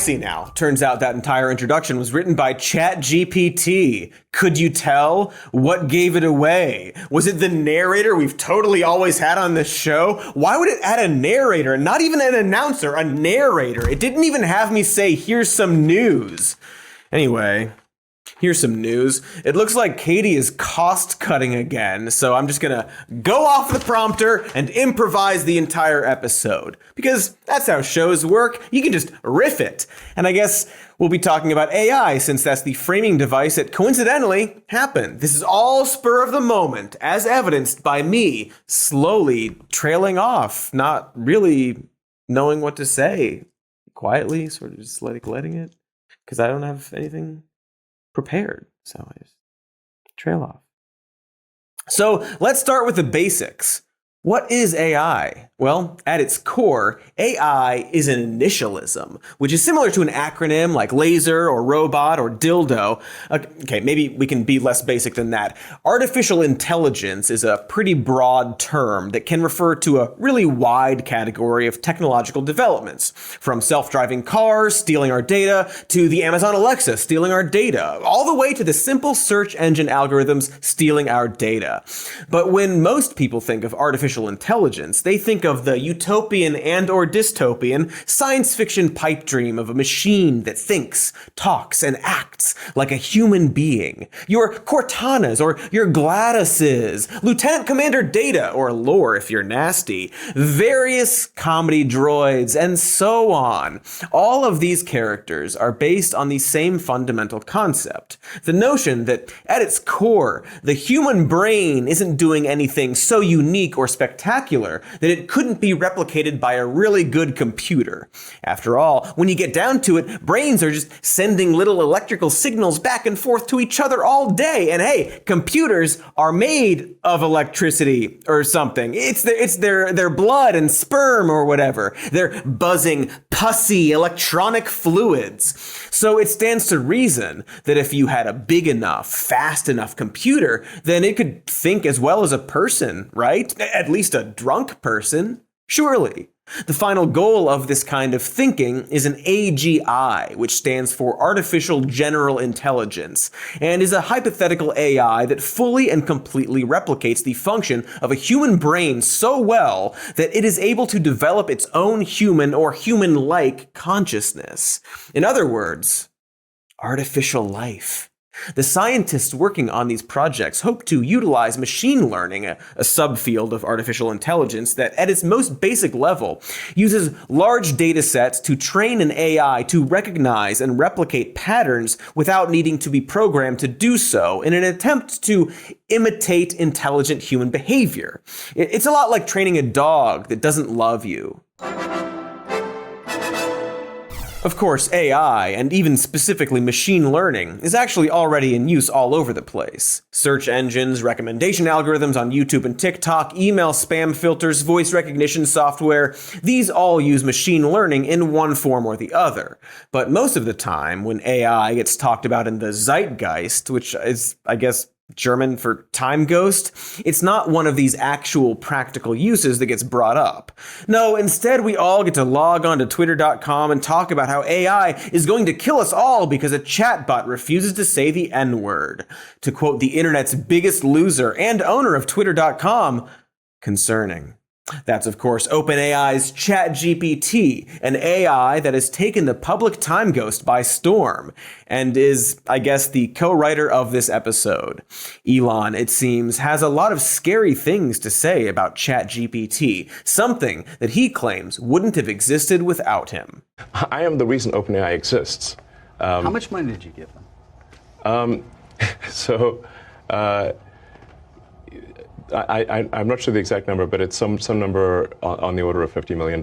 See now, turns out that entire introduction was written by ChatGPT. Could you tell? What gave it away? Was it the narrator we've totally always had on this show? Why would it add a narrator? Not even an announcer, a narrator. It didn't even have me say, here's some news. Anyway, here's some news. It looks like Katie is cost cutting again, so I'm just gonna go off the prompter and improvise the entire episode. Because that's how shows work. You can just riff it. And I guess we'll be talking about AI since that's the framing device that coincidentally happened. This is all spur of the moment, as evidenced by me slowly trailing off, not really knowing what to say. Quietly, sort of just letting it. Because I don't have anything prepared, so I just trail off. So let's start with the basics. What is AI? Well, at its core, AI is an initialism, which is similar to an acronym like laser or robot or dildo. Okay, maybe we can be less basic than that. Artificial intelligence is a pretty broad term that can refer to a really wide category of technological developments, from self-driving cars stealing our data to the Amazon Alexa stealing our data, all the way to the simple search engine algorithms stealing our data. But when most people think of artificial intelligence, they think of the utopian and or dystopian science fiction pipe dream of a machine that thinks, talks, and acts like a human being. Your Cortanas or your Gladyses, Lieutenant Commander Data, or Lore if you're nasty, various comedy droids, and so on. All of these characters are based on the same fundamental concept. The notion that at its core, the human brain isn't doing anything so unique or spectacular that it couldn't be replicated by a really good computer. After all, when you get down to it, brains are just sending little electrical signals back and forth to each other all day. And hey, computers are made of electricity or something. It's their blood and sperm or whatever. They're buzzing, pussy electronic fluids. So it stands to reason that if you had a big enough, fast enough computer, then it could think as well as a person, right? At least a drunk person. Surely. The final goal of this kind of thinking is an AGI, which stands for Artificial General Intelligence, and is a hypothetical AI that fully and completely replicates the function of a human brain so well that it is able to develop its own human or human-like consciousness. In other words, artificial life. The scientists working on these projects hope to utilize machine learning, a subfield of artificial intelligence that at its most basic level uses large data sets to train an AI to recognize and replicate patterns without needing to be programmed to do so in an attempt to imitate intelligent human behavior. It's a lot like training a dog that doesn't love you. Of course, AI, and even specifically machine learning, is actually already in use all over the place. Search engines, recommendation algorithms on YouTube and TikTok, email spam filters, voice recognition software, these all use machine learning in one form or the other. But most of the time, when AI gets talked about in the zeitgeist, which is, I guess, German for time ghost, it's not one of these actual practical uses that gets brought up. No, instead we all get to log on to twitter.com and talk about how AI is going to kill us all because a chatbot refuses to say the N-word. To quote the internet's biggest loser and owner of twitter.com, concerning. That's, of course, OpenAI's ChatGPT, an AI that has taken the public time ghost by storm, and is, I guess, the co-writer of this episode. Elon, it seems, has a lot of scary things to say about ChatGPT, something that he claims wouldn't have existed without him. I am the reason OpenAI exists. How much money did you give them? I'm not sure the exact number, but it's some number on the order of $50 million.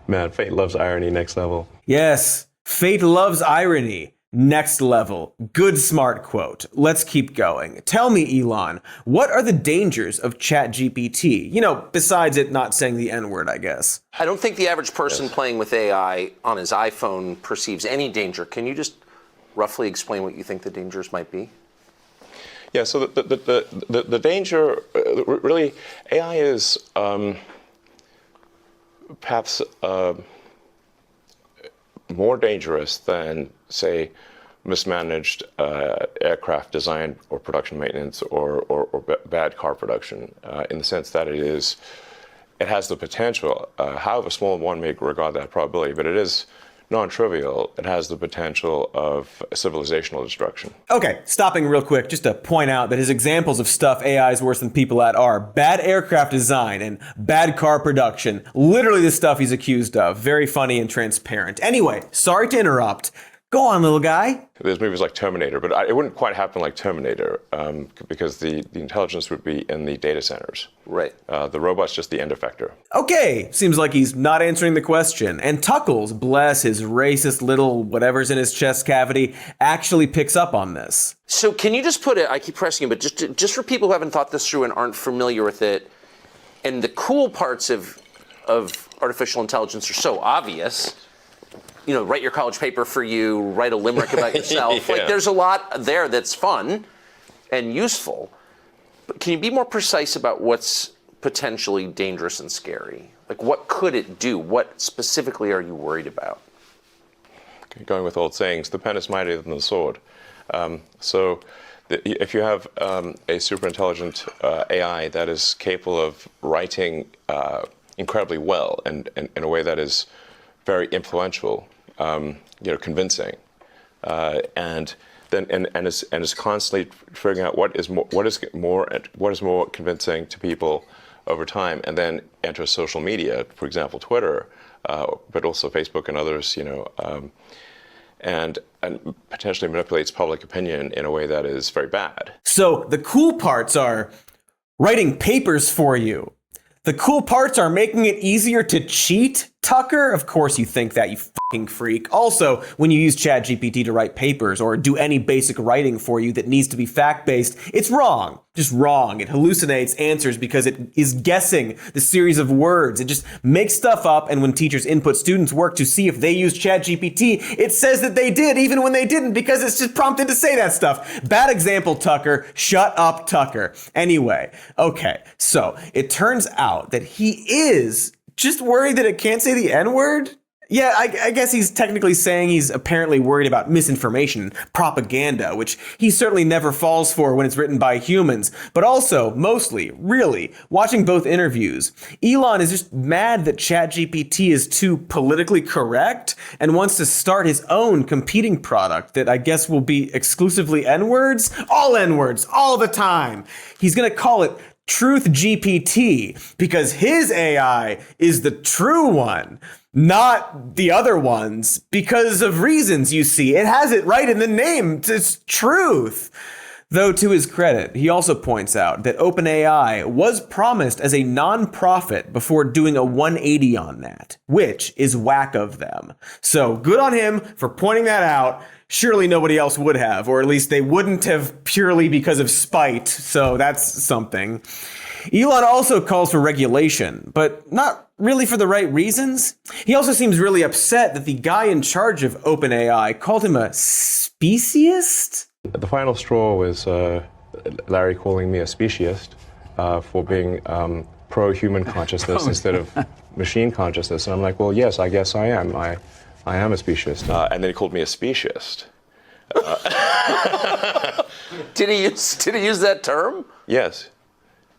Man, fate loves irony, next level. Yes, fate loves irony. Next level. Good smart quote. Let's keep going. Tell me, Elon, what are the dangers of ChatGPT? You know, besides it not saying the N-word, I guess. I don't think the average person playing with AI on his iPhone perceives any danger. Can you just roughly explain what you think the dangers might be? Yeah, so the danger, really, AI is perhaps more dangerous than, say, mismanaged aircraft design or production maintenance or bad car production, in the sense that it has the potential, however small one may regard that probability, but it is non-trivial. It has the potential of civilizational destruction. Okay, stopping real quick, just to point out that his examples of stuff AI is worse than people at are bad aircraft design and bad car production. Literally the stuff he's accused of. Very funny and transparent. Anyway, sorry to interrupt. Go on, little guy. There's movies like Terminator, but it wouldn't quite happen like Terminator, because the intelligence would be in the data centers. Right. The robot's just the end effector. Okay, seems like he's not answering the question. And Tuckles, bless his racist little whatever's in his chest cavity, actually picks up on this. So can you just put it, I keep pressing you, but just for people who haven't thought this through and aren't familiar with it, and the cool parts of artificial intelligence are so obvious. You know, write your college paper for you, write a limerick about yourself. Yeah. Like, there's a lot there that's fun and useful. But can you be more precise about what's potentially dangerous and scary? Like, what could it do? What specifically are you worried about? Going with old sayings, the pen is mightier than the sword. If you have a super intelligent AI that is capable of writing incredibly well and in a way that is very influential, convincing, and is constantly figuring out what is more convincing to people over time, and then enters social media, for example, Twitter, but also Facebook and others, and potentially manipulates public opinion in a way that is very bad. So the cool parts are writing papers for you. The cool parts are making it easier to cheat, Tucker. Of course you think that, you fucking freak. Also, when you use ChatGPT to write papers or do any basic writing for you that needs to be fact-based, it's wrong. Just wrong. It hallucinates answers because it is guessing the series of words. It just makes stuff up, and when teachers input students' work to see if they use ChatGPT, it says that they did even when they didn't because it's just prompted to say that stuff. Bad example, Tucker. Shut up, Tucker. Anyway, okay, so it turns out that he is just worried that it can't say the N-word? Yeah, I guess he's technically saying he's apparently worried about misinformation, propaganda, which he certainly never falls for when it's written by humans. But also, mostly, really, watching both interviews, Elon is just mad that ChatGPT is too politically correct and wants to start his own competing product that I guess will be exclusively N-words? All N-words, all the time. He's gonna call it Truth GPT because his AI is the true one, not the other ones, because of reasons, you see. It has it right in the name. It's truth. Though to his credit, he also points out that OpenAI was promised as a non-profit before doing a 180 on that, which is whack of them. So good on him for pointing that out. Surely nobody else would have, or at least they wouldn't have purely because of spite. So that's something. Elon also calls for regulation, but not really for the right reasons. He also seems really upset that the guy in charge of OpenAI called him a speciesist. The final straw was Larry calling me a speciesist for being pro-human consciousness instead of machine consciousness. And I'm like, well, yes, I guess I am. I am a speciesist. And then he called me a speciesist. Did he use that term? Yes.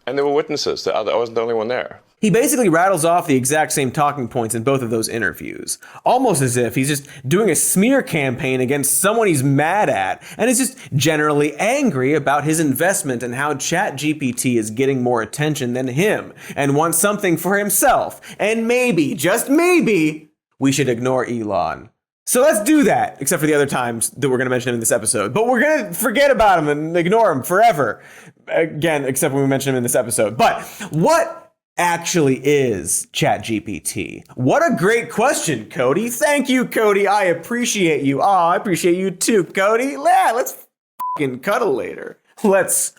And there were witnesses. I wasn't the only one there. He basically rattles off the exact same talking points in both of those interviews, almost as if he's just doing a smear campaign against someone he's mad at, and is just generally angry about his investment and how ChatGPT is getting more attention than him, and wants something for himself. And maybe, just maybe, we should ignore Elon. So let's do that, except for the other times that we're going to mention him in this episode. But we're going to forget about him and ignore him forever. Again, except when we mention him in this episode. But what actually is ChatGPT? What a great question, Cody. Thank you, Cody. I appreciate you. Oh, I appreciate you too, Cody. Yeah, let's fucking cuddle later. Let's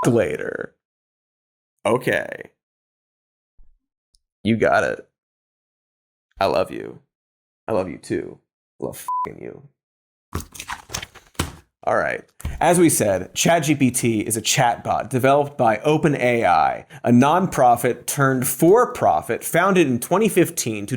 later. Okay. You got it. I love you. I love you too. I love you. All right. As we said, ChatGPT is a chatbot developed by OpenAI, a nonprofit turned for-profit founded in 2015 to